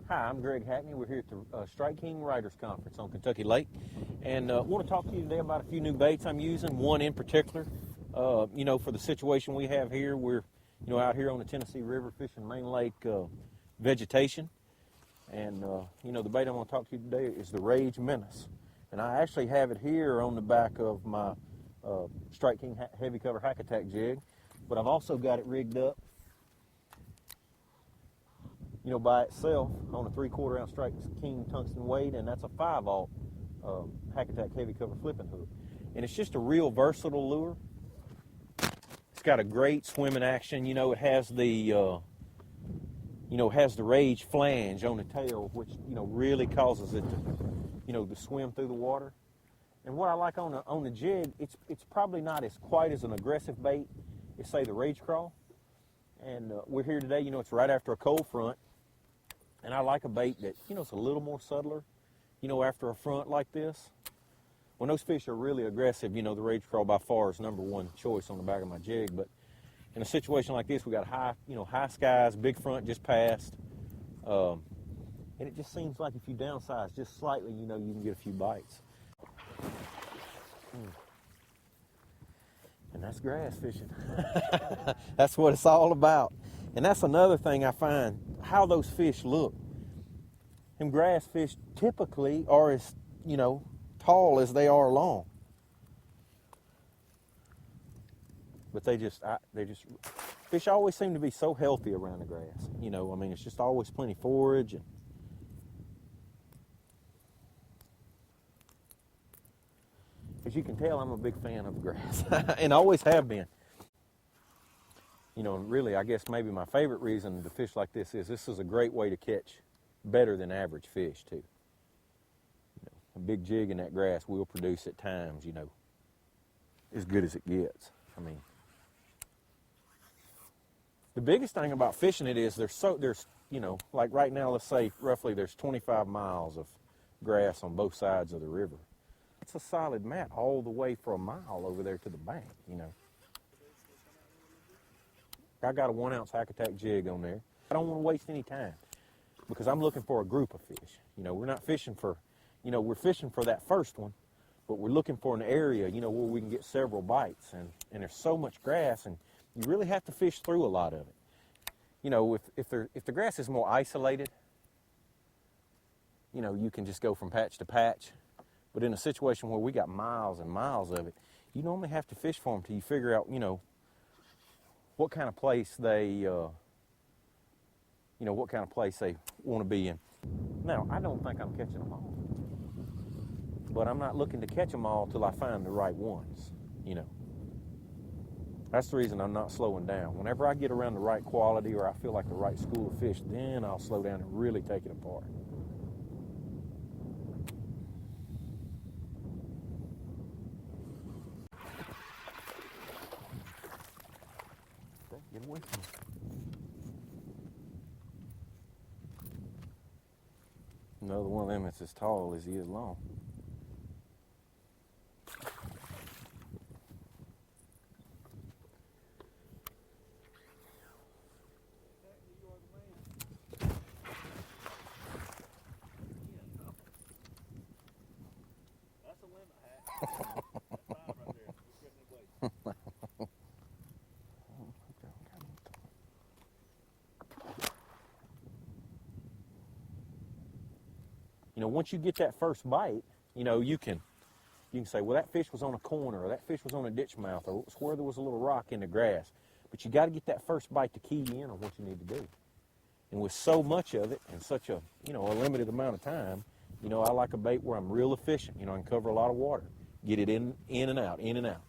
Hi, I'm Greg Hackney. We're here at the Strike King Writers Conference on Kentucky Lake, and want to talk to you today about a few new baits I'm using. One in particular, for the situation we have here. We're, out here on the Tennessee River fishing main lake vegetation, and the bait I'm going to talk to you today is the Rage Menace, and I actually have it here on the back of my Strike King heavy cover hack attack jig, but I've also got it rigged up by itself on a 3/4 ounce Strike King tungsten weight, and that's a 5/0 hack attack heavy cover flipping hook. And it's just a real versatile lure. It's got a great swimming action. It has the Rage flange on the tail, which really causes it to swim through the water. And what I like on the jig, it's probably not quite as an aggressive bait as say the Rage Crawl. And we're here today. It's right after a cold front. And I like a bait that, it's a little more subtler, after a front like this. When those fish are really aggressive, the Rage Crawl by far is #1 choice on the back of my jig. But in a situation like this, we got high skies, big front just passed. And it just seems like if you downsize just slightly, you can get a few bites. And that's grass fishing. That's what it's all about. And that's another thing I find, how those fish look. Them grass fish typically are as, tall as they are long. But fish always seem to be so healthy around the grass. It's just always plenty forage. And as you can tell, I'm a big fan of grass, and always have been. And really, I guess maybe my favorite reason to fish like this is a great way to catch better than average fish, too. A big jig in that grass will produce at times, as good as it gets. The biggest thing about fishing it is there's like right now, let's say roughly there's 25 miles of grass on both sides of the river. It's a solid mat all the way for a mile over there to the bank, I got a 1 ounce hack attack jig on there. I don't want to waste any time because I'm looking for a group of fish. We're not fishing for, we're fishing for that first one, but we're looking for an area, where we can get several bites. And there's so much grass, and you really have to fish through a lot of it. If the grass is more isolated, you can just go from patch to patch. But in a situation where we got miles and miles of it, you normally have to fish for them till you figure out, what kind of place they, want to be in. Now, I don't think I'm catching them all, but I'm not looking to catch them all till I find the right ones, That's the reason I'm not slowing down. Whenever I get around the right quality or I feel like the right school of fish, then I'll slow down and really take it apart. Get away from me. Another one of them that's as tall as he is long. That's a limit hat. Once you get that first bite, you can say, well, that fish was on a corner, or that fish was on a ditch mouth, or it was where there was a little rock in the grass. But you got to get that first bite to key you in on what you need to do. And with so much of it and such a, a limited amount of time, I like a bait where I'm real efficient. I can cover a lot of water, get it in and out, in and out,